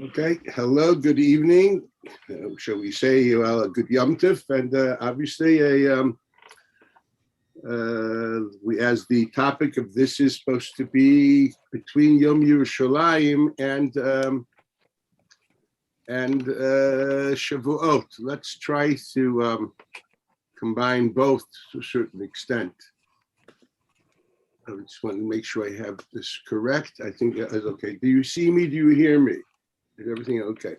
Okay, hello, good evening. Shall we say, well, a good Yom Tov, and obviously we, as the topic of this is supposed to be between Yom Yerushalaim and Shavuot. Let's try to combine both to a certain extent. I just want to make sure I have this correct. I think that is okay. Do you see me? Do you hear me? Is everything okay?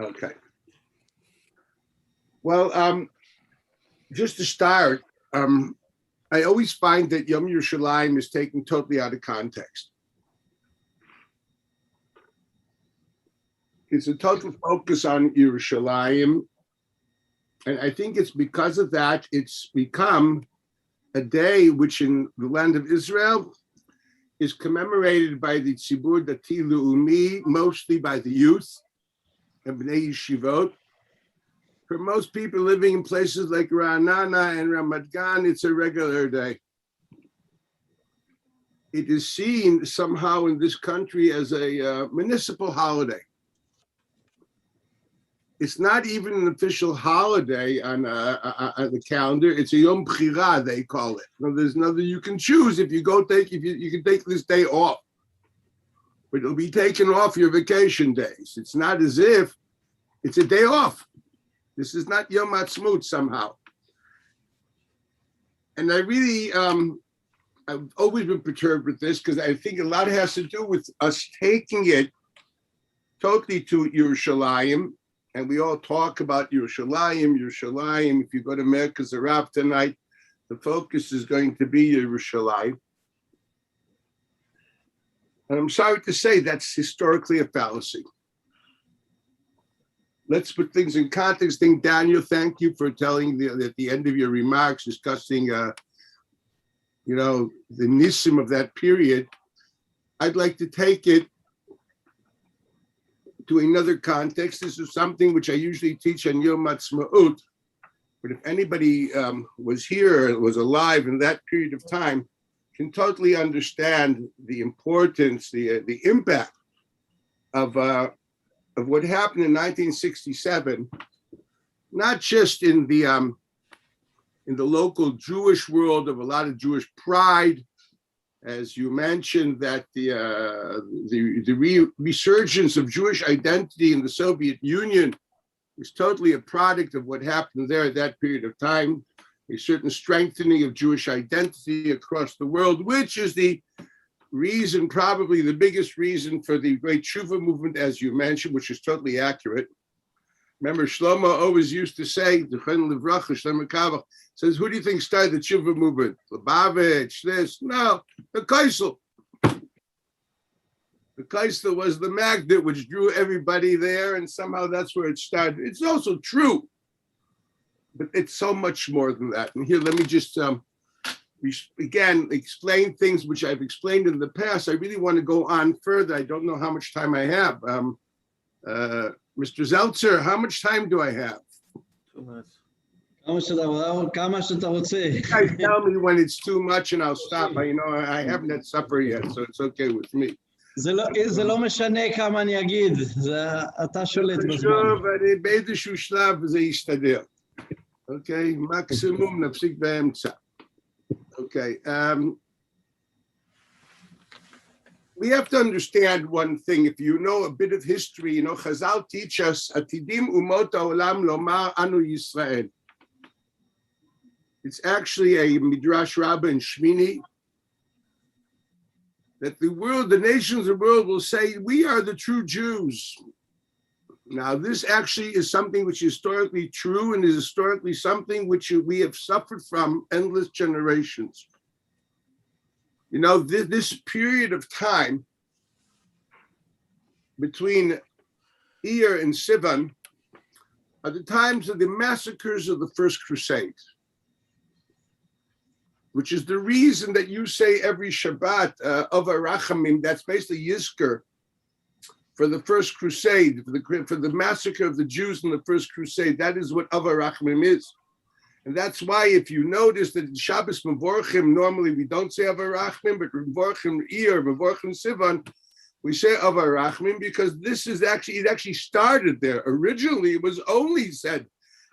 Okay. Well, just to start, I always find that Yom Yerushalaim is taken totally out of context. It's a total focus on Yerushalaim, and I think it's because of that it's become a day which in the land of Israel is commemorated by the Tzibur Dati Le'umi, mostly by the youth and Bnei Yeshivot. For most people living in places like Ra'anana and Ramat Gan, it's a regular day. It is seen somehow in this country as a municipal holiday. It's not even an official holiday on the calendar. It's a Yom Bchira, they call it. Well, there's nothing you can choose if you go take, if you can take this day off, but it'll be taken off your vacation days. It's not as if it's a day off. This is not Yom Ha'atzmaut somehow. And I really, I've always been perturbed with this because I think a lot has to do with us taking it totally to Yerushalaim. And we all talk about Yerushalayim. If you go to Merkaz Arav tonight, the focus is going to be Yerushalayim. And I'm sorry to say that's historically a fallacy. Let's put things in context. Daniel, thank you for telling at the end of your remarks, discussing, the nisim of that period. I'd like to take it to another context. This is something which I usually teach on Yom Ha'atzmaut, but if anybody was here, was alive in that period of time, can totally understand the importance, the impact of what happened in 1967, not just in the local Jewish world of a lot of Jewish pride. As you mentioned, that the resurgence of Jewish identity in the Soviet Union is totally a product of what happened there at that period of time, a certain strengthening of Jewish identity across the world, which is the reason, probably the biggest reason for the great Tshuva movement, as you mentioned, which is totally accurate. Remember, Shlomo always used to say, Shlomo Kavach says, who do you think started the Tshuva movement? Lubavitch, this? No, the Kaisel. The Kaisel was the magnet which drew everybody there, and somehow that's where it started. It's also true, but it's so much more than that. And here, let me just, again, explain things which I've explained in the past. I really want to go on further. I don't know how much time I have. Mr. Zeltzer, how much time do I have? Too much. Guys, tell me when it's too much and I'll stop. I haven't had supper yet, so it's okay with me. זה לא משנה כמה אני אגיד, אתה שולט בזמן. באיזשהו שלב זה יסתדר. אוקיי? מקסימום נפסיק באמצע. Okay. We have to understand one thing. If you know a bit of history, Chazal teach us, Atidim umot haolam lomar anu Yisrael. It's actually a Midrash Rabbah in Shmini, that the nations of the world will say, we are the true Jews. Now, this actually is something which is historically true and is historically something which we have suffered from endless generations. This period of time between Iyun and Sivan are the times of the massacres of the First Crusade, which is the reason that you say every Shabbat of Arachamim, that's basically Yizkor, for the First Crusade, for the massacre of the Jews in the First Crusade. That is what Av HaRachmim is. And that's why if you notice that in Shabbos Mevorchim, normally we don't say Av HaRachmim, but Mevorchim Iyur, Mevorchim Sivan, We say Avarachmin because it actually started there. Originally, it was only said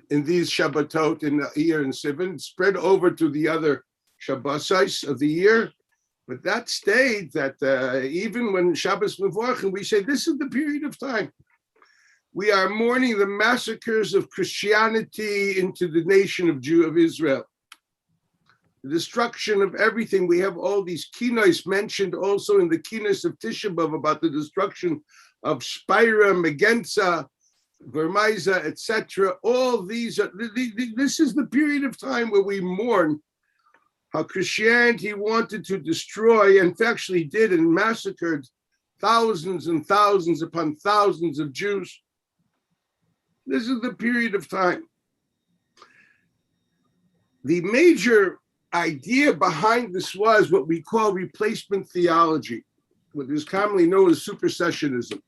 in these Shabbatot in Iyun and Sivan, spread over to the other Shabbosais of the year. But that stayed that even when Shabbos Mevorachim, we say this is the period of time. We are mourning the massacres of Christianity into the nation of Israel. The destruction of everything. We have all these kinos mentioned also in the kinos of Tisha B'Av about the destruction of Spira, Megenza, Vermaiza, etc. All these are, this is the period of time where we mourn how Christianity wanted to destroy, and actually did, and massacred thousands and thousands upon thousands of Jews. This is the period of time. The major idea behind this was what we call replacement theology, what is commonly known as supersessionism.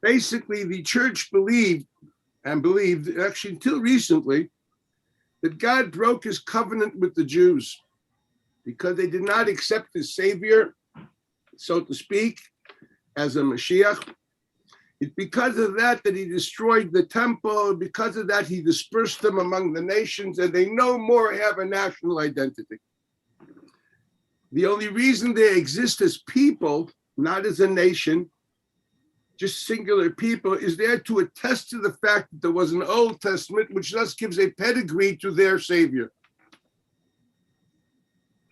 Basically, the church believed actually until recently, that God broke his covenant with the Jews because they did not accept his savior, so to speak, as a Mashiach. It's because of that he destroyed the temple. Because of that, he dispersed them among the nations, and they no more have a national identity. The only reason they exist as people, not as a nation, just singular people, is there to attest to the fact that there was an Old Testament, which thus gives a pedigree to their Savior.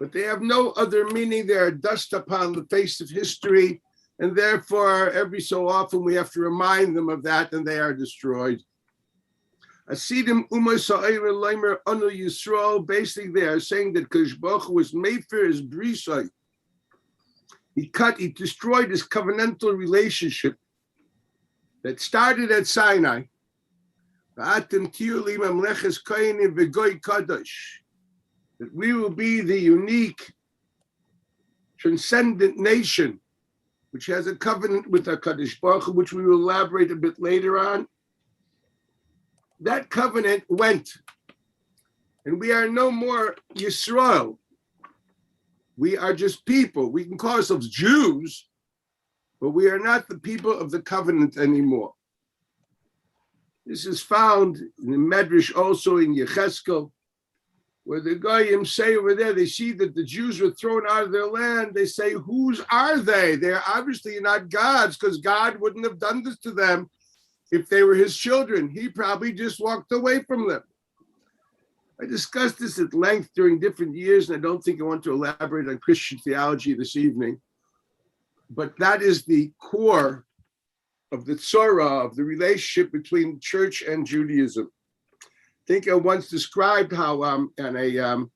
But they have no other meaning. They are dust upon the face of history, and therefore, every so often, we have to remind them of that, and they are destroyed. Asidim Umay Sa'ir Leimer Anu Yisrael, basically they are saying that Kadosh Baruch Hu was made for his brisai. He destroyed his covenantal relationship that started at Sinai. That we will be the unique, transcendent nation which has a covenant with HaKadosh Baruch Hu, which we will elaborate a bit later on. That covenant went, and we are no more Yisrael. We are just people. We can call ourselves Jews, but we are not the people of the covenant anymore. This is found in the Medrash, also in Yecheskel, where the Goyim say over there, they see that the Jews were thrown out of their land. They say, whose are they? They're obviously not God's, because God wouldn't have done this to them if they were his children. He probably just walked away from them. I discussed this at length during different years, and I don't think I want to elaborate on Christian theology this evening. But that is the core of the tzora, of the relationship between church and Judaism. I think I once described how on a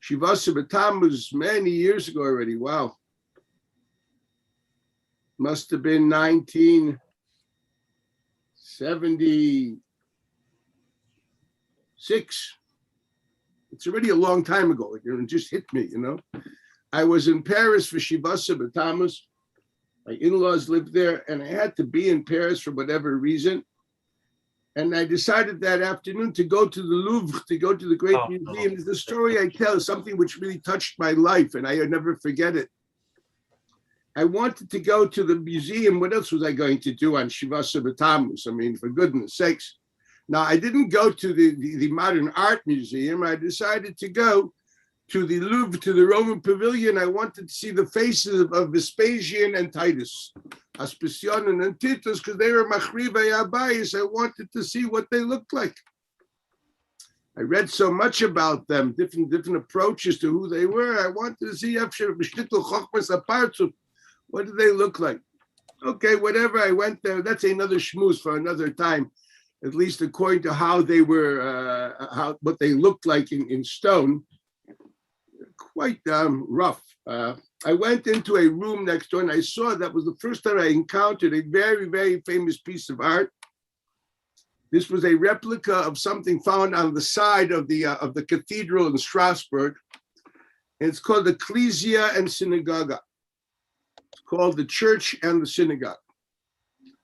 Shivasa B'Tammuz many years ago already, wow, must have been 1976. It's already a long time ago. It just hit me, I was in Paris for Shivasa B'Tammuz. My in-laws lived there, and I had to be in Paris for whatever reason. And I decided that afternoon to go to the Louvre, to go to the Great Museum. The story I tell is something which really touched my life, and I'll never forget it. I wanted to go to the museum. What else was I going to do on Shivasa B'Tammuz? I mean, for goodness sakes. Now, I didn't go to the Modern Art Museum. I decided to go to the Louvre, to the Roman Pavilion. I wanted to see the faces of Vespasian and Titus, Aspasian and Titus, because they were Machrivei Abayis. I wanted to see what they looked like. I read so much about them, different approaches to who they were. I wanted to see what did they look like. Okay, whatever, I went there. That's another schmooze for another time, at least according to how they were, what they looked like in stone. Quite rough. I went into a room next door, and I saw that was the first time I encountered a very, very famous piece of art. This was a replica of something found on the side of the cathedral in Strasbourg. And it's called the Ecclesia and Synagoga. It's called the church and the synagogue.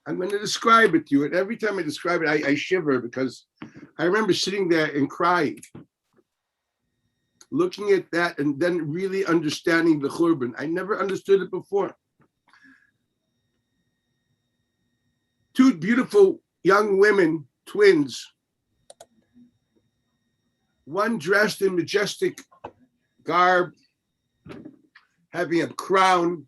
I'm going to describe it to you. And every time I describe it, I shiver, because I remember sitting there and crying, looking at that and then really understanding the Churban. I never understood it before. two beautiful young women, twins, one dressed in majestic garb, having a crown,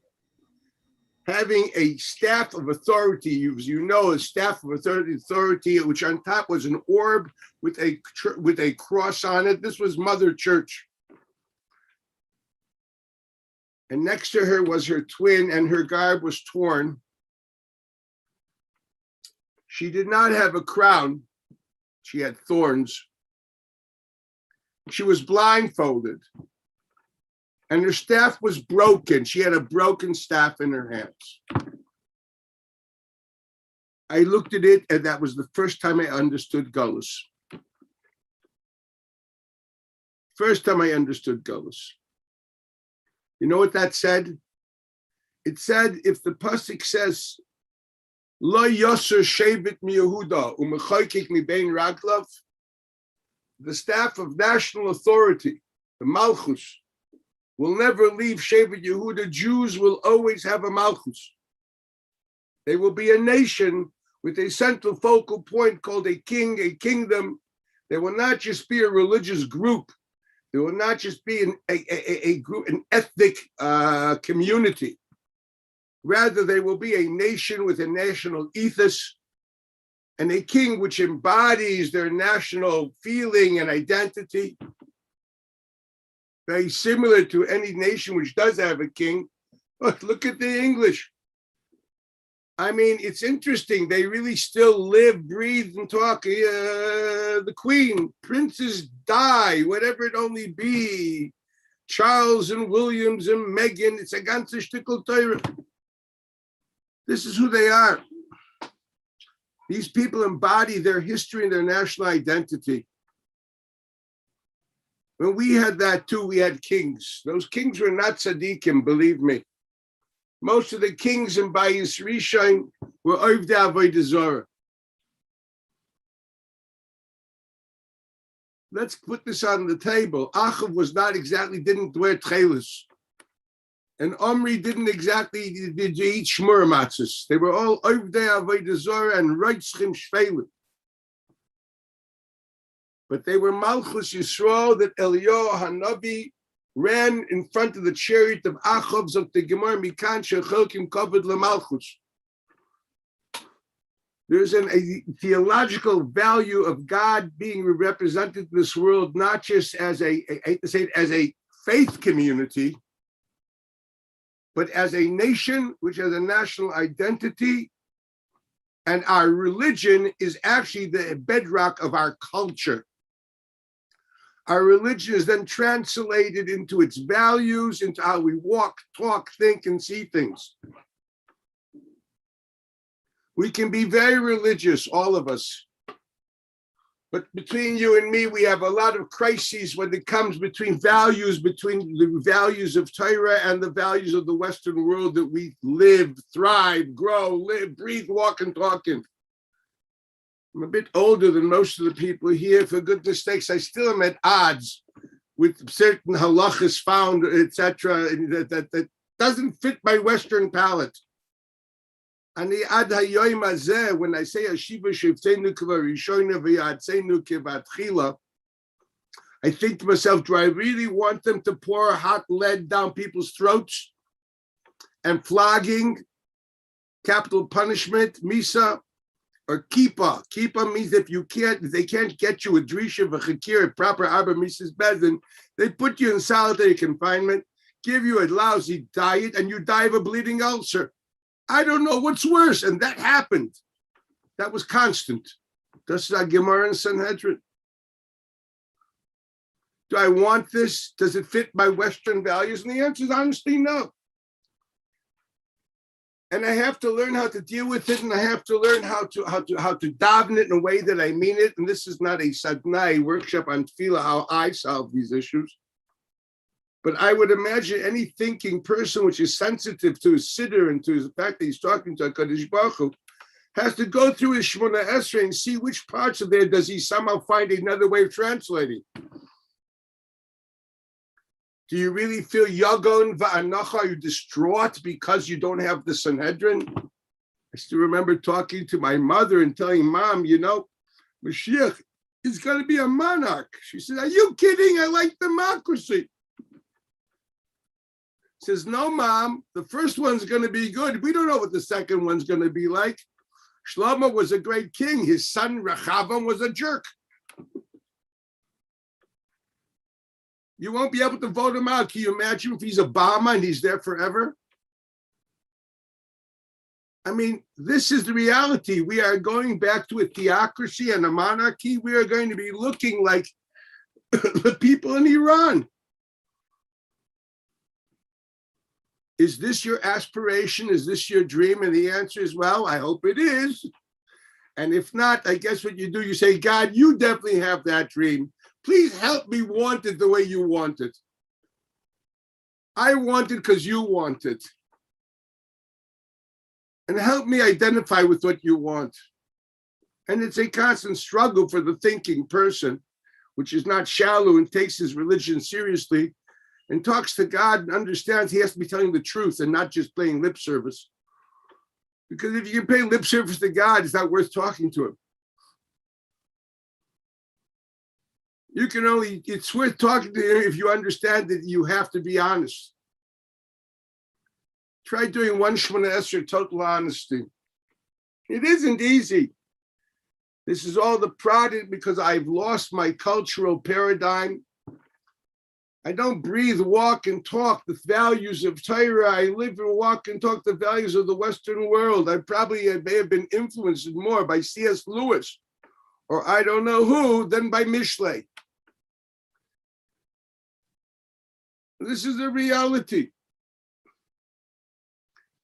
having a staff of authority, as you know, a staff of authority, which on top was an orb with a cross on it. This was Mother Church. And next to her was her twin, and her garb was torn. She did not have a crown. She had thorns. She was blindfolded. And her staff was broken. She had a broken staff in her hands. I looked at it, and that was the first time I understood Gullus. First time I understood Gullus. You know what that said? It said, if the pasuk says, Lo yoser shevet mi Yehuda u'mechoykik mi bein raglav, the staff of national authority, the Malchus, will never leave Shevet Yehuda. Jews will always have a Malchus. They will be a nation with a central focal point called a king, a kingdom. They will not just be a religious group. They will not just be a group, an ethnic community. Rather, they will be a nation with a national ethos and a king which embodies their national feeling and identity. Very similar to any nation which does have a king. Look at the English. I mean, it's interesting. They really still live, breathe, and talk. The Queen, princes die, whatever it only be. Charles and Williams and Meghan, it's a ganze Stückel Teure. This is who they are. These people embody their history and their national identity. When we had that too, we had kings. Those kings were not tzaddikim, believe me. Most of the kings in Bayis Rishon were Ovdei Avodah Zarah. Let's put this on the table. Achav didn't wear tchelis. And Omri didn't exactly eat shmur matzos. They were all Ovdei Avodah Zarah and Reitzchim Shvelim. But they were Malchus Yisrael that Eliyahu Hanavi ran in front of the chariot of Achav's of the Gemara Mikan Shechelkim Kavod LeMalchus. There's a theological value of God being represented in this world, not just as I hate to say it, as a faith community, but as a nation which has a national identity. And our religion is actually the bedrock of our culture. Our religion is then translated into its values, into how we walk, talk, think, and see things. We can be very religious, all of us. But between you and me, we have a lot of crises when it comes between the values of Torah and the values of the Western world that we live, thrive, grow, live, breathe, walk, and talk in. I'm a bit older than most of the people here. For goodness sakes, I still am at odds with certain halachas found, etc., that doesn't fit my Western palate. And the ad hayoim hazeh, when I say Hashiva shivteinu k'varishona v'yatzenu k'vatchila, I think to myself, do I really want them to pour hot lead down people's throats and flogging, capital punishment, misa, or kippah? Kippah means if they can't get you a drisha v'chakir, proper arba misas bezin, they put you in solitary confinement, give you a lousy diet, and you die of a bleeding ulcer. I don't know what's worse, and that happened. That was constant. This is our Gemara and Sanhedrin. Do I want this? Does it fit my Western values? And the answer is honestly no. And I have to learn how to deal with it, and I have to learn how to daven it in a way that I mean it. And this is not a sadnai workshop on tefillah, how I solve these issues. But I would imagine any thinking person which is sensitive to his siddur and to the fact that he's talking to HaKadosh Baruch Hu has to go through his Shemona Esrei and see which parts of there does he somehow find another way of translating. Do you really feel yagon va'anacha? Are you distraught because you don't have the Sanhedrin? I still remember talking to my mother and telling Mom, Mashiach is going to be a monarch. She said, are you kidding? I like democracy. Says, no, Mom, the first one's going to be good. We don't know what the second one's going to be like. Shlomo was a great king. His son Rechavam was a jerk. You won't be able to vote him out. Can you imagine if he's Obama and he's there forever? I mean, this is the reality. We are going back to a theocracy and a monarchy. We are going to be looking like the people in Iran. Is this your aspiration? Is this your dream? And the answer is, well, I hope it is. And if not, I guess what you do, you say, God, you definitely have that dream. Please help me want it the way you want it. I want it because you want it. And help me identify with what you want. And it's a constant struggle for the thinking person, which is not shallow and takes his religion seriously and talks to God and understands he has to be telling the truth and not just playing lip service. Because if you can pay lip service to God, it's not worth talking to him. It's worth talking to him if you understand that you have to be honest. Try doing one Shemona Esrei, total honesty. It isn't easy. This is all the product because I've lost my cultural paradigm. I don't breathe, walk, and talk the values of Torah. I live and walk and talk the values of the Western world. I may have been influenced more by C.S. Lewis, or I don't know who, than by Mishlei. This is the reality.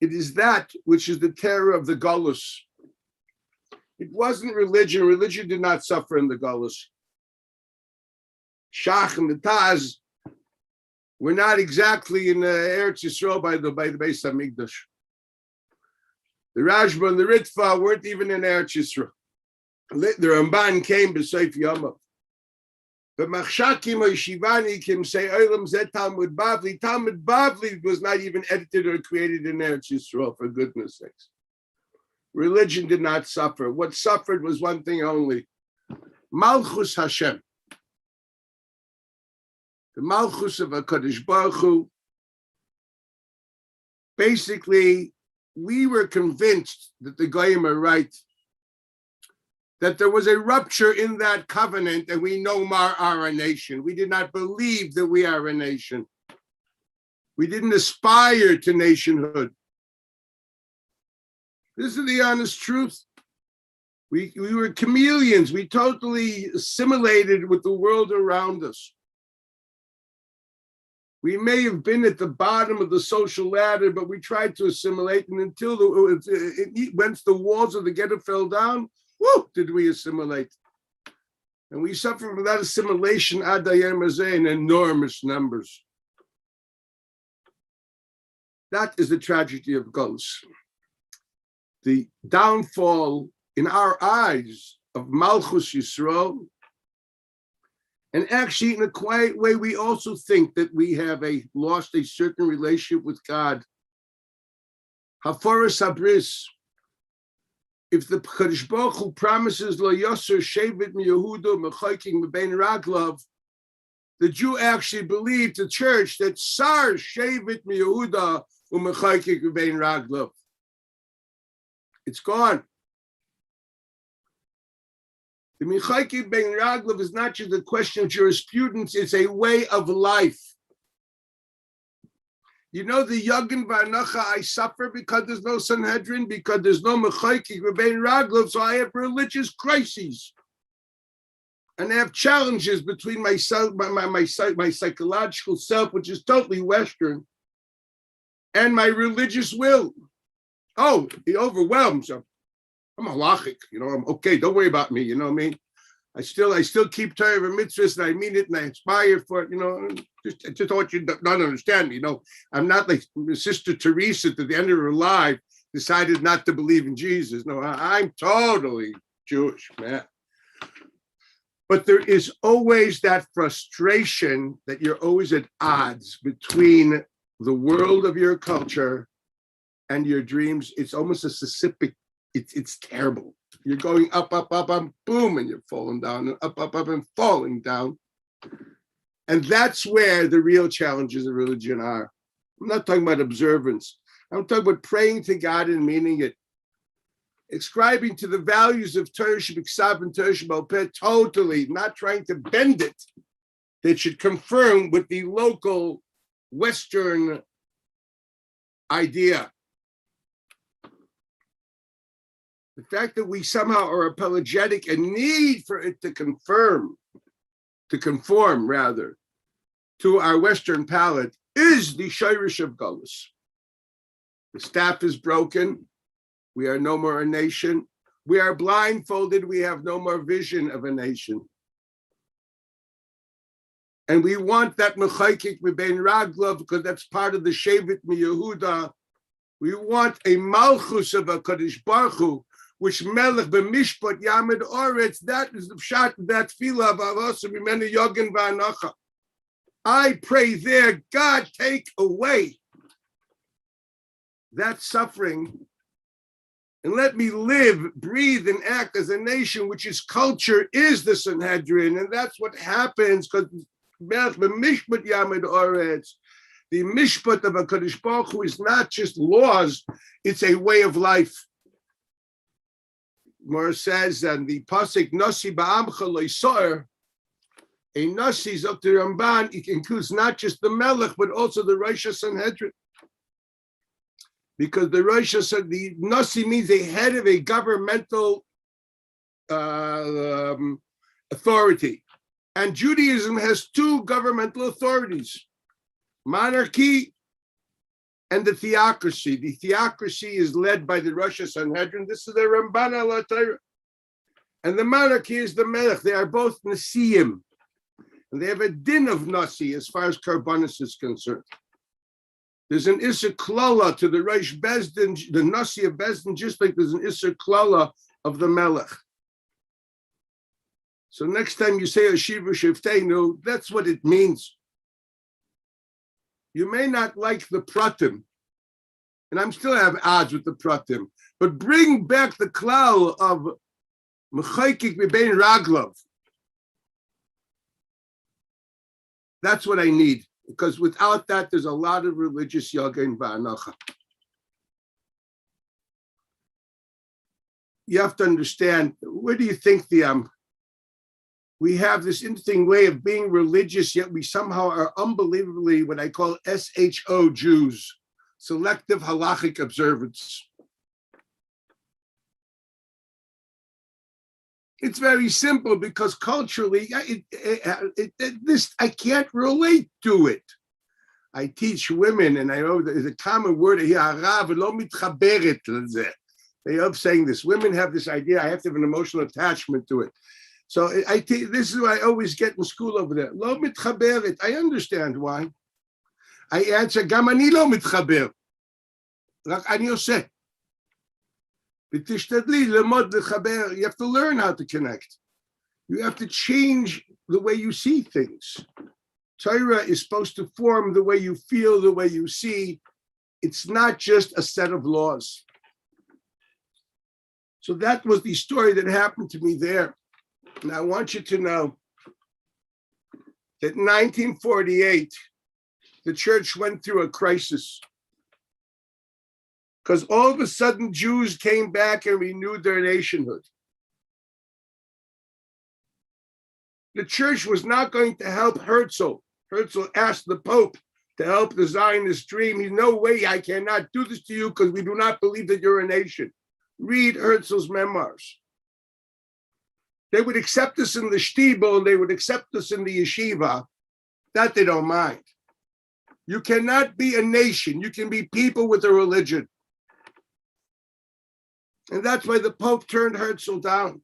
It is that which is the terror of the Golus. It wasn't religion. Religion did not suffer in the Golus. Shach and the Taz were not exactly in Eretz Yisrael by the Beis Hamikdash. The Rashba and the Ritva weren't even in Eretz Yisrael. The Ramban came b'Seif Yamav. The Machshakim or Shivanikim say Olam Zeh Talmud Bavli. Talmud Bavli was not even edited or created in Eretz Yisrael, for goodness sakes. Religion did not suffer. What suffered was one thing only: Malchus Hashem. The Malchus of HaKadosh Baruch Hu. Basically, we were convinced that the Goyim are right, that there was a rupture in that covenant and we no more are a nation. We did not believe that we are a nation. We didn't aspire to nationhood. This is the honest truth. We were chameleons. We totally assimilated with the world around us. We may have been at the bottom of the social ladder, but we tried to assimilate, and until once the walls of the ghetto fell down, whoo, did we assimilate. And we suffer from that assimilation ad hayom hazeh in enormous numbers. That is the tragedy of Golus. The downfall in our eyes of Malchus Yisrael. And actually, in a quiet way, we also think that we have lost a certain relationship with God. Haforas Habris. If the Kadosh Baruch Hu promises Lo Yoser Shevet MiYehuda Mechoiking Mebein Raglav, the Jew actually believed, the church, that Sar Shevet MiYehuda Umechoiking Mebein Raglav. It's gone. The Mechoiking Mebein Raglav is not just a question of jurisprudence, it's a way of life. You know, the Yagin V'Anacha, I suffer because there's no Sanhedrin, because there's no Mechoiking Mebein Raglav, so I have religious crises. And I have challenges between myself, my psychological self, which is totally Western, and my religious will. Oh, it overwhelms them. I'm halachic, I'm okay, don't worry about me, you know what I mean? I still keep Torah and mitzvahs, and I mean it, and I aspire for it, just want you to not understand me, I'm not like Sister Teresa at the end of her life decided not to believe in Jesus. No, I'm totally Jewish, man. But there is always that frustration that you're always at odds between the world of your culture and your dreams, it's almost a specific, it's terrible. You're going up, and boom, and you're falling down, and up, and falling down. And that's where the real challenges of religion are. I'm not talking about observance. I'm talking about praying to God and meaning it. Ascribing to the values of Torah Shebiksav and Torah Shebalpeh totally, not trying to bend it. That should confirm with the local Western idea. The fact that we somehow are apologetic and need for it to conform rather, to our Western palate is the shirish of Gullus. The staff is broken. We are no more a nation. We are blindfolded. We have no more vision of a nation. And we want that mechaykik mibein raglav because that's part of the Shevet miYehuda. We want a malchus of a Kadosh Baruch Hu, which melech b'mishpat yamed oretz. That is the pshat, that tefillah of avos mimenu yogen v'anacha. I pray there, God, take away that suffering and let me live, breathe, and act as a nation which is culture, is the Sanhedrin. And that's what happens because the mishpat yamed oretz, the mishpat of a Kadosh Baruch Hu is not just laws, it's a way of life. More says, and the pasuk nasi ba'amcha loisoer, a nasi is up to Ramban, it includes not just the melech, but also the Rosh Sanhedrin. Because the Rosh said the nasi means a head of a governmental authority. And Judaism has two governmental authorities, monarchy and the theocracy. The theocracy is led by the Rosh Sanhedrin. This is the Ramban al Torah. And the monarchy is the Melech. They are both Nasiim. And they have a din of Nasi as far as Karbanis is concerned. There's an Issa Klala to the Reish Bezdin, the Nasi of Bezdin, just like there's an Issa Klala of the Melech. So next time you say Ashiva Shivteinu, that's what it means. You may not like the Pratim, and I'm still have odds with the Pratim, but bring back the klal of Mechaykik Mibein Raglav. That's what I need, because without that, there's a lot of religious yoga in Va'anacha. You have to understand, where do you think we have this interesting way of being religious, yet we somehow are unbelievably what I call SHO Jews, selective halachic observance. It's very simple because culturally, this I can't relate to it. I teach women, and I know there's a common word here, they love saying this. Women have this idea, I have to have an emotional attachment to it. So this is what I always get in school over there. Lo mitchaberet. I understand why. I answer, gam ani lo mitchaber. Rak ani oseh. V'tishtadli lemod lechaber. You have to learn how to connect. You have to change the way you see things. Torah is supposed to form the way you feel, the way you see. It's not just a set of laws. So that was the story that happened to me there. And I want you to know that in 1948, the church went through a crisis because all of a sudden Jews came back and renewed their nationhood. The church was not going to help Herzl. Herzl asked the Pope to help the Zionist dream. He, no way, I cannot do this to you because we do not believe that you're a nation. Read Herzl's memoirs. They would accept us in the shtibel, they would accept us in the yeshiva. That they don't mind. You cannot be a nation. You can be people with a religion. And that's why the Pope turned Herzl down.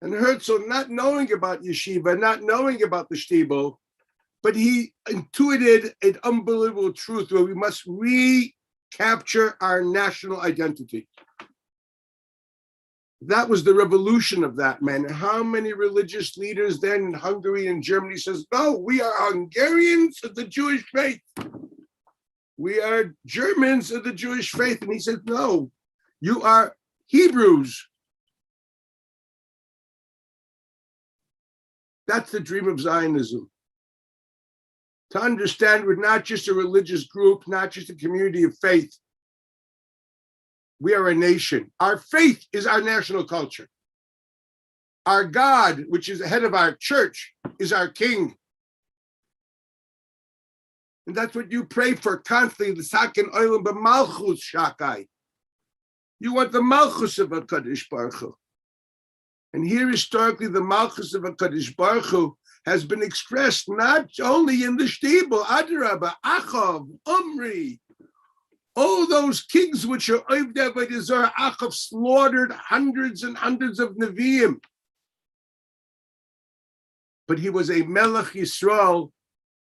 And Herzl, not knowing about yeshiva, not knowing about the shtibel, but he intuited an unbelievable truth where we must recapture our national identity. That was the revolution of that man. And how many religious leaders then in Hungary and Germany says, no, we are Hungarians of the Jewish faith. we are Germans of the Jewish faith. And he said, no, you are Hebrews. That's the dream of Zionism. To understand we're not just a religious group, not just a community of faith. We are a nation. Our faith is our national culture. Our God, which is the head of our church, is our king. And that's what you pray for constantly. The Sakin Oilam b'malchus shakai. You want the malchus of HaKadosh Baruch Hu. And here historically, the malchus of HaKadosh Baruch Hu has been expressed not only in the Shtibel, Adrabah, Achav, Omri, all those kings which are Ovdei Avodah Zarah. Achav slaughtered hundreds and hundreds of Nevi'im. But he was a Melech Yisrael,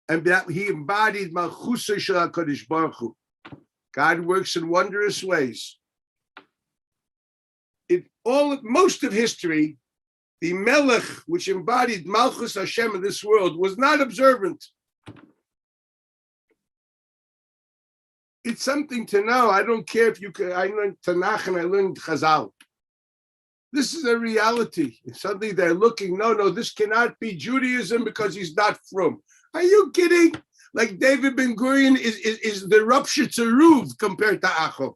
and that he embodied Malchusah Shel HaKadosh Baruch Hu. God works in wondrous ways. Most of history, the Melech, which embodied Malchus Hashem in this world, was not observant. It's something to know. I don't care if you can. I learned Tanakh and I learned Chazal. This is a reality. It's something they're looking. No, this cannot be Judaism because he's not from. Are you kidding? Like David Ben Gurion is the Rav Shitzaruv compared to Achov.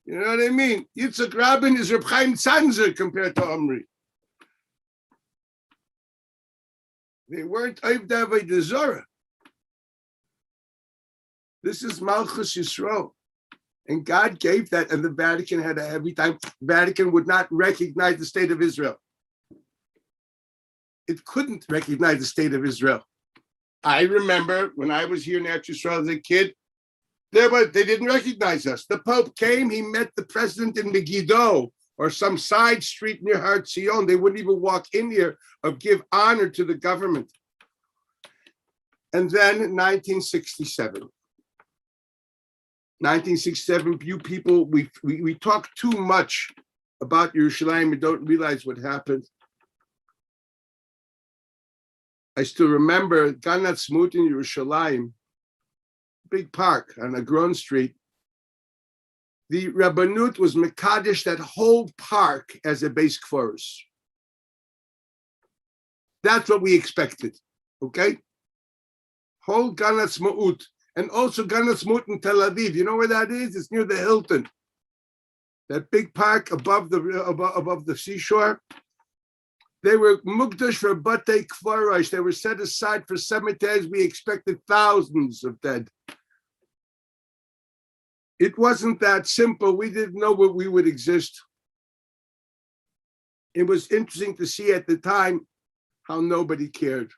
You know what I mean? Yitzhak Rabin is Reb Chaim Tzanzer compared to Omri. They weren't Ovdei Avodah Zarah. This is Malchus Yisrael. And God gave that, and the Vatican had every time. The Vatican would not recognize the state of Israel. It couldn't recognize the state of Israel. I remember when I was here in Eretz Yisrael as a kid, they didn't recognize us. The Pope came, he met the president in Megiddo or some side street near Har Zion. They wouldn't even walk in here or give honor to the government. And then 1967. 1967, you people, we talk too much about Yerushalaim and don't realize what happened. I still remember Gan Atzmut in Yerushalaim, big park on Agron Street. The Rabbanut was Mekadesh that whole park as a base forest. That's what we expected, okay? Whole Gan Atzmut. And also Gan Atzmut in Tel Aviv. You know where that is? It's near the Hilton. That big park above the seashore. They were mukdash for batei kvarosh. They were set aside for cemeteries. We expected thousands of dead. It wasn't that simple. We didn't know where we would exist. It was interesting to see at the time how nobody cared.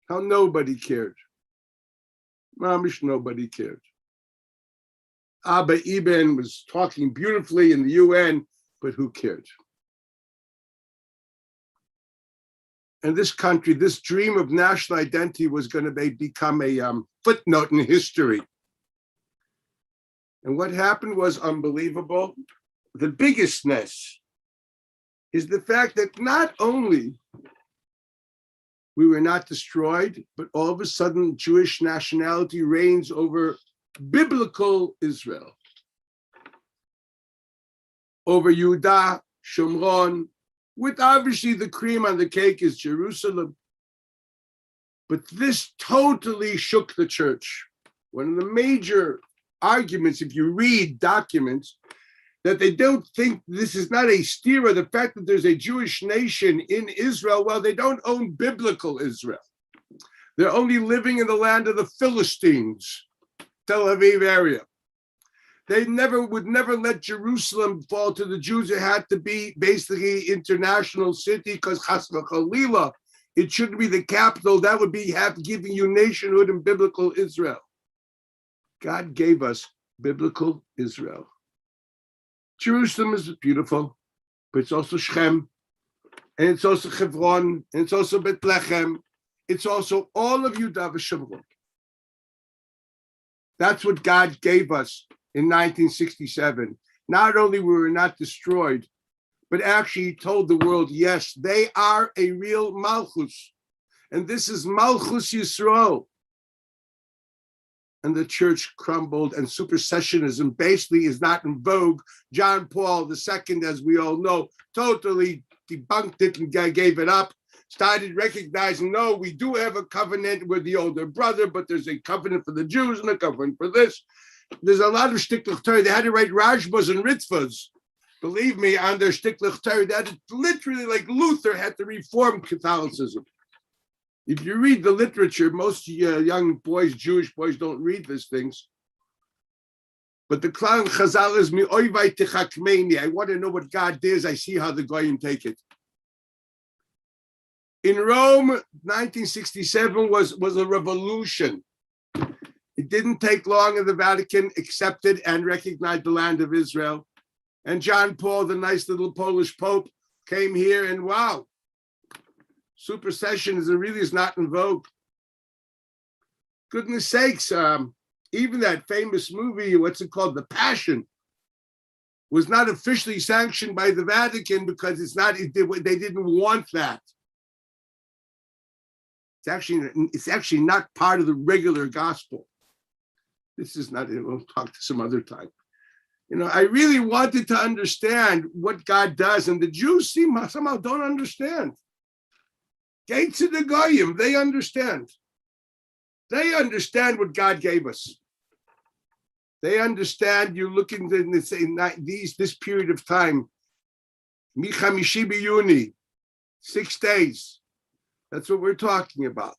How nobody cared. Mamish, nobody cared. Abba Eben was talking beautifully in the UN, but who cared? And this country, this dream of national identity was going to become a footnote in history. And what happened was unbelievable. The biggestness is the fact that not only we were not destroyed, but all of a sudden Jewish nationality reigns over biblical Israel, over Yehuda, Shomron, with obviously the cream on the cake is Jerusalem. But this totally shook the church. One of the major arguments, if you read documents, that they don't think this is not a stira, the fact that there's a Jewish nation in Israel, well, they don't own biblical Israel. They're only living in the land of the Philistines, Tel Aviv area. They would never let Jerusalem fall to the Jews. It had to be basically international city because Chas v'Chalila, it shouldn't be the capital. That would be giving you nationhood in biblical Israel. God gave us biblical Israel. Jerusalem is beautiful, but it's also Shechem, and it's also Hebron, and it's also Bethlehem. It's also all of Yehuda v'Shomron. That's what God gave us in 1967. Not only were we not destroyed, but actually he told the world, yes, they are a real Malchus. And this is Malchus Yisrael. And the church crumbled, and supersessionism basically is not in vogue. John Paul II, as we all know, totally debunked it and gave it up. Started recognizing, no, we do have a covenant with the older brother, but there's a covenant for the Jews and a covenant for this. There's a lot of shticklich Torah. They had to write Rashbas and Ritzvahs. Believe me, on their shticklich Torah, that literally, like Luther had to reform Catholicism. If you read the literature, most young boys, Jewish boys, don't read these things. But the Klan Chazal is mi oivai tichakmeini. I want to know what God does. I see how the Goyim take it. In Rome, 1967 was a revolution. It didn't take long, and the Vatican accepted and recognized the land of Israel. And John Paul, the nice little Polish Pope, came here, and wow, supersessionism really is not in vogue. Goodness sakes, even that famous movie, what's it called, The Passion, was not officially sanctioned by the Vatican because they didn't want that. It's actually not part of the regular gospel. This is not, we'll talk to some other time. I really wanted to understand what God does, and the Jews somehow don't understand. Gates of the Goyim, they understand. They understand what God gave us. They understand. You're looking in this period of time, Michamishi b'Yuni, 6 days. That's what we're talking about.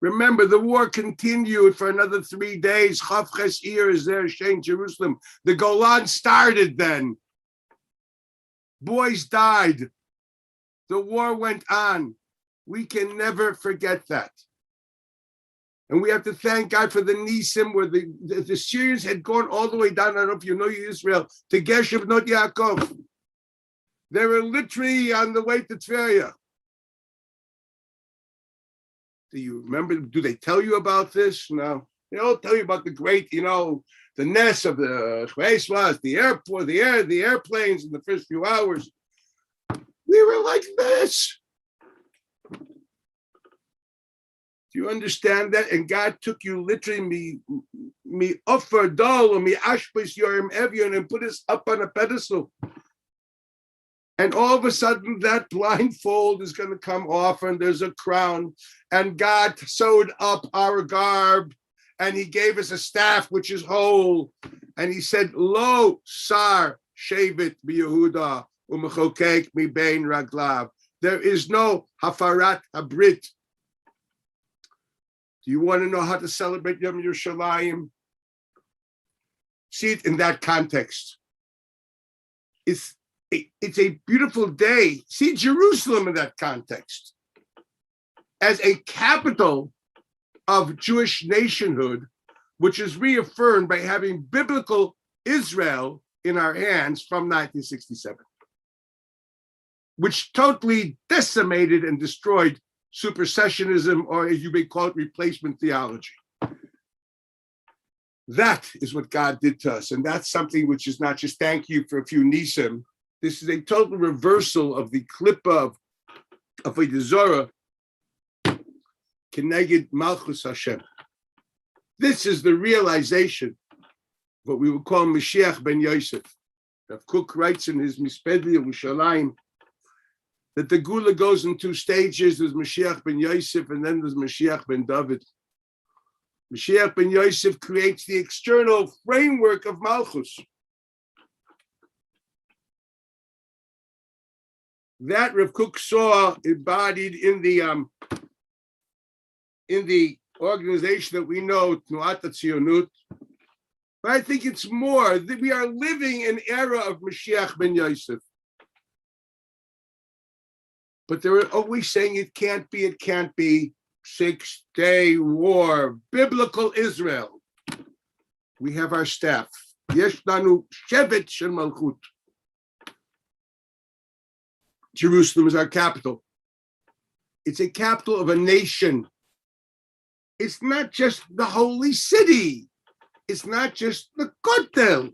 Remember, the war continued for another 3 days. Chavches Iyun is there, Shein Jerusalem. The Golan started then. Boys died. The war went on. We can never forget that. And we have to thank God for the Nisim, where the Syrians had gone all the way down, I don't know if you know Israel, to Geshem Not Yaakov. They were literally on the way to Tveria. Do you remember? Do they tell you about this? No. They all tell you about the great, the nest of the Chveiswas, the airport, the airplanes in the first few hours. We were like this. Do you understand that? And God took you literally, me offer dol or me ashpis yorim evion, and put us up on a pedestal. And all of a sudden, that blindfold is going to come off, and there's a crown. And God sewed up our garb, and He gave us a staff which is whole. And He said, "Lo sar shavit b'Yehuda u'mechokek mi bein raglav." There is no hafarat habrit. Do you want to know how to celebrate Yom Yerushalaim? See it in that context. It's a beautiful day. See Jerusalem in that context as a capital of Jewish nationhood, which is reaffirmed by having biblical Israel in our hands from 1967, which totally decimated and destroyed supersessionism, or as you may call it, replacement theology. That is what God did to us. And that's something which is not just thank you for a few nisim. This is a total reversal of the klippa of a Zorah, Keneged Malchus Hashem. This is the realization, what we would call Mashiach ben Yosef. Rav Kook writes in his Misped Yerushalaim that the Gula goes in 2 stages. There's Mashiach ben Yosef, and then there's Mashiach ben David. Mashiach ben Yosef creates the external framework of Malchus. That Rav Kook saw embodied in the organization that we know, Tnuat HaTzionut. But I think it's more that we are living an era of Mashiach ben Yosef. But they're always saying it can't be 6-day war, biblical Israel. We have our staff. Yesh lanu shevet shel malchut. Jerusalem is our capital. It's a capital of a nation. It's not just the holy city. It's not just the Kotel.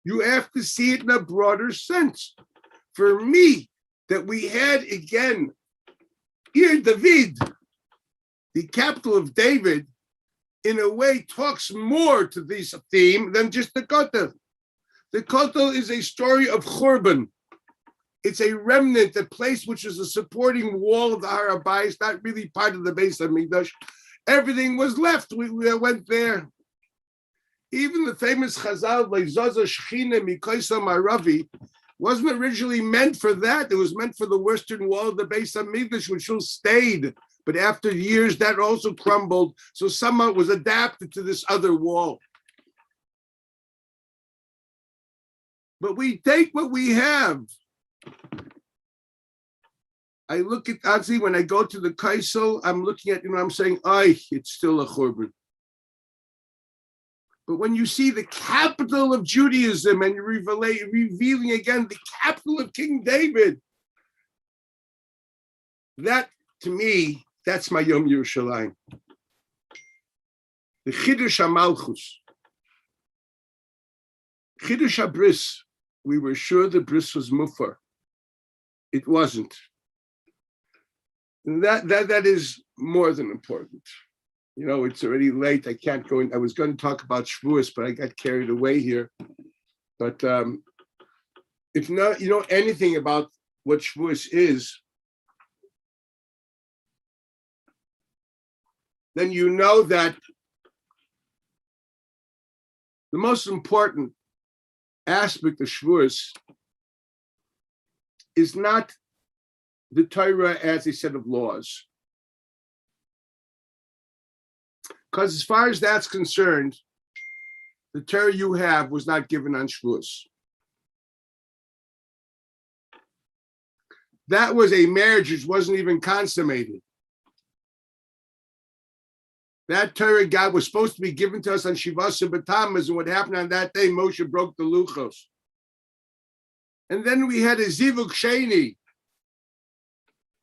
You have to see it in a broader sense. For me, that we had again Ir David, the capital of David, in a way talks more to this theme than just the Kotel. The Kotel is a story of Churban. It's a remnant, a place which is a supporting wall of the Har HaBayis, not really part of the Beis HaMikdash. Everything was left. We went there. Even the famous Chazal, Leizaza Shechina Mikoisa Maravi, wasn't originally meant for that. It was meant for the western wall of the Beis HaMikdash, which still stayed. But after years, that also crumbled. So somehow it was adapted to this other wall. But we take what we have. I look at Azzi, when I go to the Kaisel, I'm looking at, I'm saying, it's still a Churban. But when you see the capital of Judaism and you're revealing again the capital of King David, that, to me, that's my Yom Yerushalaim. The Chidush HaMalchus. Chidush HaBris, we were sure the bris was mufar. It wasn't. And that is more than important. It's already late. I can't go in. I was going to talk about Shavuos, but I got carried away here. But if not, you know anything about what Shavuos is, then you know that the most important aspect of Shavuos is not the Torah as a set of laws. Because as far as that's concerned, the Torah you have was not given on Shavuos. That was a marriage which wasn't even consummated. That Torah God was supposed to be given to us on Shivas B'Tammuz, and what happened on that day, Moshe broke the Luchos. And then we had a Zivuk Sheni,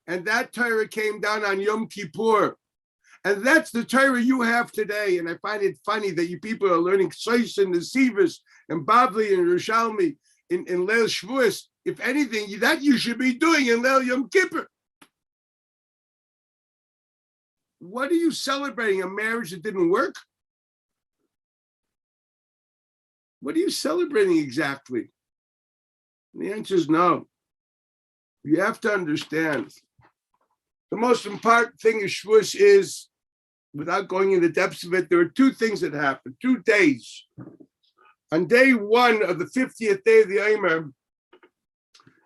and that Torah came down on Yom Kippur. And that's the Torah you have today. And I find it funny that you people are learning Sois and Nesivos and Bavli and Yerushalmi in Leil Shavuos. If anything, that you should be doing in Leil Yom Kippur. What are you celebrating? A marriage that didn't work? What are you celebrating exactly? And the answer is no. You have to understand. The most important thing of Shavuos is, without going in the depths of it, there are two things that happen, 2 days. On day 1 of the 50th day of the Omer,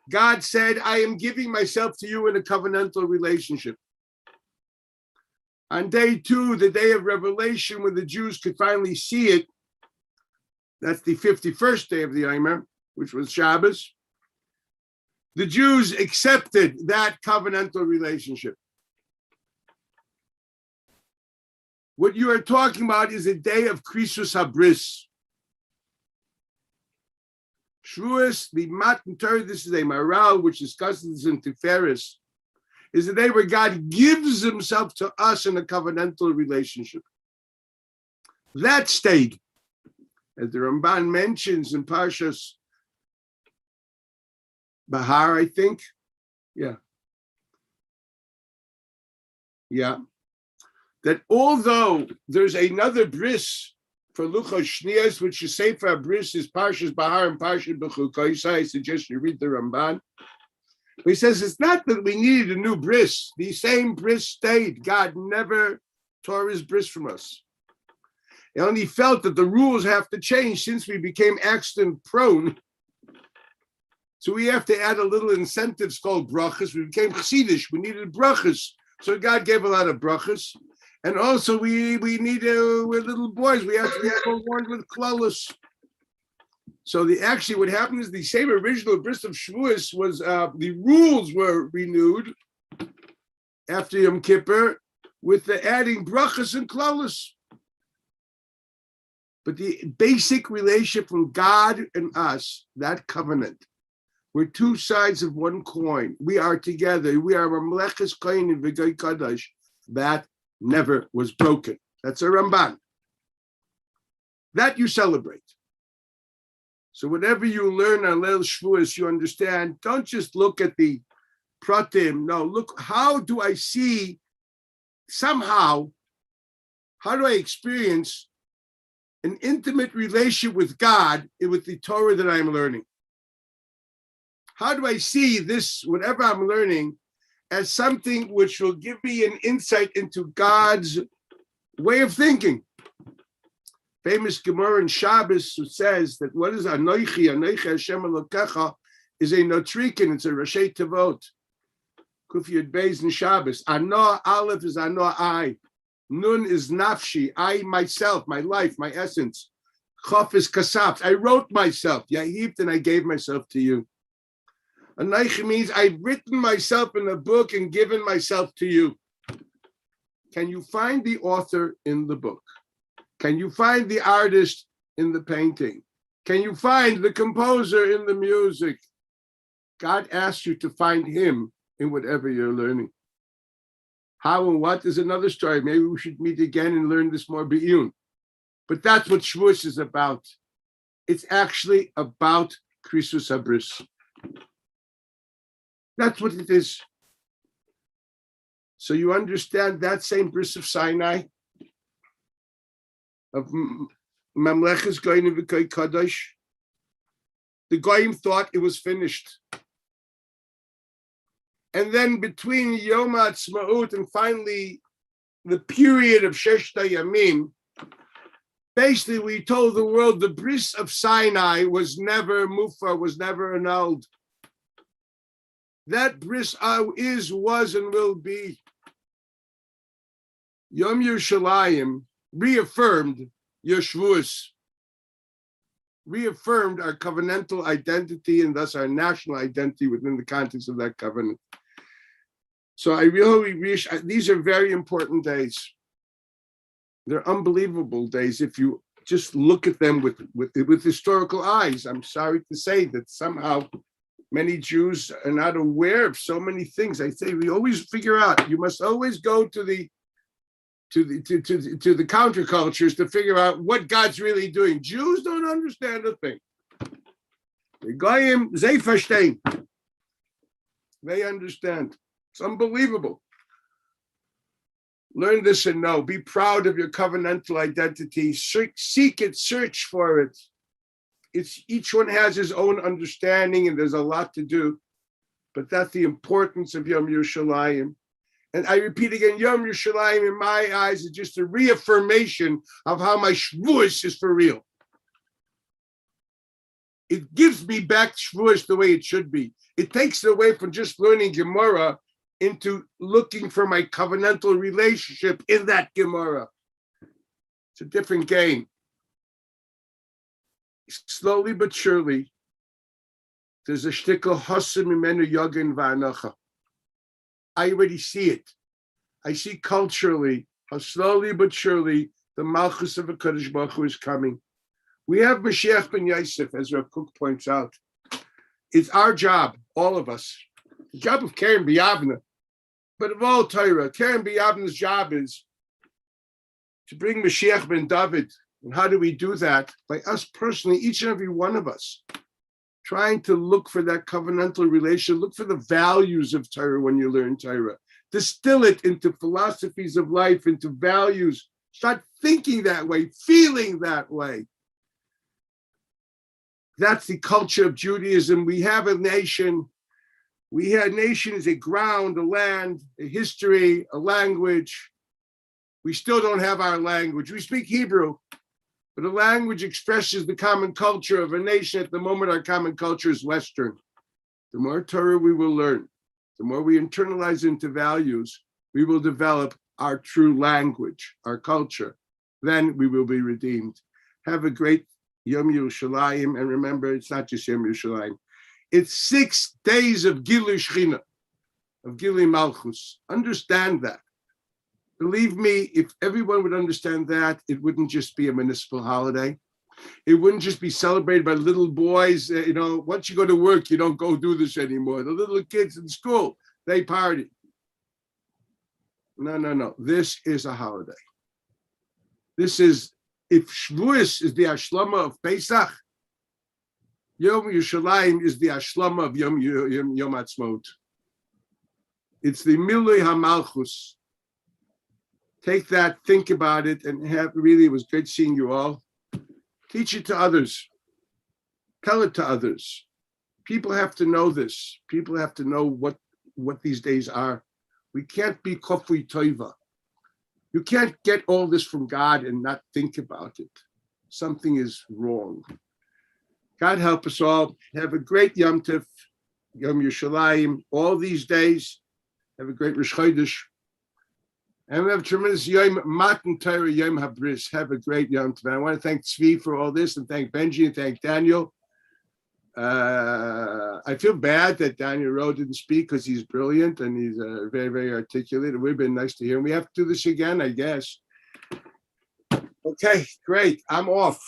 God said, I am giving myself to you in a covenantal relationship. On day 2, the day of revelation, when the Jews could finally see it, that's the 51st day of the Omer, which was Shabbos, the Jews accepted that covenantal relationship. What you are talking about is a day of Krisus HaBris. Shavuos, the Matan Torah, this is a Maral, which discusses this in Tiferes, is the day where God gives himself to us in a covenantal relationship. That stayed. As the Ramban mentions in Parshas Bahar, I think. Yeah. That although there's another bris for Luchos Shnias, which is Sefer Bris, is Parshas Bahar and Parshas B'chukoisai. I suggest you read the Ramban. But he says it's not that we needed a new bris. The same bris stayed. God never tore his bris from us. He only felt that the rules have to change since we became accident prone. So we have to add a little incentives called brachas. We became chassidish. We needed brachas. So God gave a lot of brachas. And also we need, we're little boys. We have to be born with klalos. So actually what happened is the same original bris of Shavuos was, the rules were renewed after Yom Kippur with the adding brachas and klalos. But the basic relationship from God and us, that covenant, we're 2 sides of one coin. We are together. We are Mamleches Kohen and V'goy Kadosh. That never was broken. That's a Ramban. That you celebrate. So whatever you learn on Leil Shavuos, you understand, don't just look at the pratim. No, look, how do I see somehow, how do I experience an intimate relationship with God, with the Torah that I'm learning? How do I see this, whatever I'm learning, as something which will give me an insight into God's way of thinking? Famous Gemara in Shabbos who says that what is Anoichi, Anoichi Hashem Elokecha, is a notrikin, it's a Rashi Tevot. Kuf Yud Beis in Shabbos. Ano, Aleph is Ano, I. Nun is Nafshi, I myself, my life, my essence. Chof is Kasaf, I wrote myself. Yahivt, and I gave myself to you. Anoichi means I've written myself in a book and given myself to you. Can you find the author in the book? Can you find the artist in the painting? Can you find the composer in the music? God asks you to find him in whatever you're learning. How and what is another story. Maybe we should meet again and learn this more Iyun. But that's what Shavuos is about. It's actually about Krisus Habris. That's what it is. So you understand that same bris of Sinai, of Mamlechus Goyim V'Koy Kadosh. The Goyim thought it was finished. And then between Yom HaAtzmaut and finally the period of Sheshta Yamim, basically we told the world the bris of Sinai was never mufa, was never annulled. That bris is, was, and will be. Yom Yerushalaim reaffirmed your Shavuos, reaffirmed our covenantal identity and thus our national identity within the context of that covenant. So I really wish, these are very important days. They're unbelievable days if you just look at them with historical eyes. I'm sorry to say that somehow many Jews are not aware of so many things. I say we always figure out, you must always go to the countercultures to figure out what God's really doing. Jews don't understand a thing. The Goyim, they verstehen. They understand. It's unbelievable. Learn this and know. Be proud of your covenantal identity. Seek it, search for it. Each one has his own understanding, and there's a lot to do. But that's the importance of Yom Yerushalayim. And I repeat again, Yom Yerushalayim, in my eyes, is just a reaffirmation of how my Shavuos is for real. It gives me back Shavuos the way it should be. It takes it away from just learning Gemara into looking for my covenantal relationship in that Gemara. It's a different game. Slowly but surely, there's a shtickle hasim imenu yogin va'anacha. I already see it. I see culturally how slowly but surely the Malchus of HaKadosh Baruch Hu is coming. We have Mashiach ben Yosef, as Rav Kook points out. It's our job, all of us, the job of Keren B'Yavna, but of all Torah, Keren B'Yavna's job is to bring Mashiach ben David. And how do we do that? By us personally, each and every one of us, trying to look for that covenantal relation, look for the values of Torah when you learn Torah. Distill it into philosophies of life, into values. Start thinking that way, feeling that way. That's the culture of Judaism. We have a nation. A nation is a ground, a land, a history, a language. We still don't have our language. We speak Hebrew, but a language expresses the common culture of a nation. At the moment, our common culture is Western. The more Torah we will learn, the more we internalize into values, we will develop our true language, our culture. Then we will be redeemed. Have a great Yom Yerushalayim, and remember, it's not just Yom Yerushalayim. It's 6 days of Gilui Shechina, of Gilui Malchus. Understand that. Believe me, if everyone would understand that, it wouldn't just be a municipal holiday. It wouldn't just be celebrated by little boys. Once you go to work, you don't go do this anymore. The little kids in school, they party. No. This is a holiday. This is, if Shavuos is the Ashlama of Pesach, Yom Yerushalayim is the Ashlama of Yom HaAtzmaut. It's the Milui HaMalchus. Take that, think about it, and it was great seeing you all. Teach it to others. Tell it to others. People have to know this. People have to know what these days are. We can't be kofui toiva. You can't get all this from God and not think about it. Something is wrong. God help us all. Have a great Yom Tov, Yom Yerushalaim, all these days. Have a great Rosh Chodesh. And we have a tremendous Yom Matan Torah, Yom Habris. Have a great Yom Tov. I want to thank Tzvi for all this, and thank Benji, and thank Daniel. I feel bad that Daniel Rowe didn't speak because he's brilliant and he's very, very articulate. It would have been nice to hear him. We have to do this again, I guess. Okay, great. I'm off.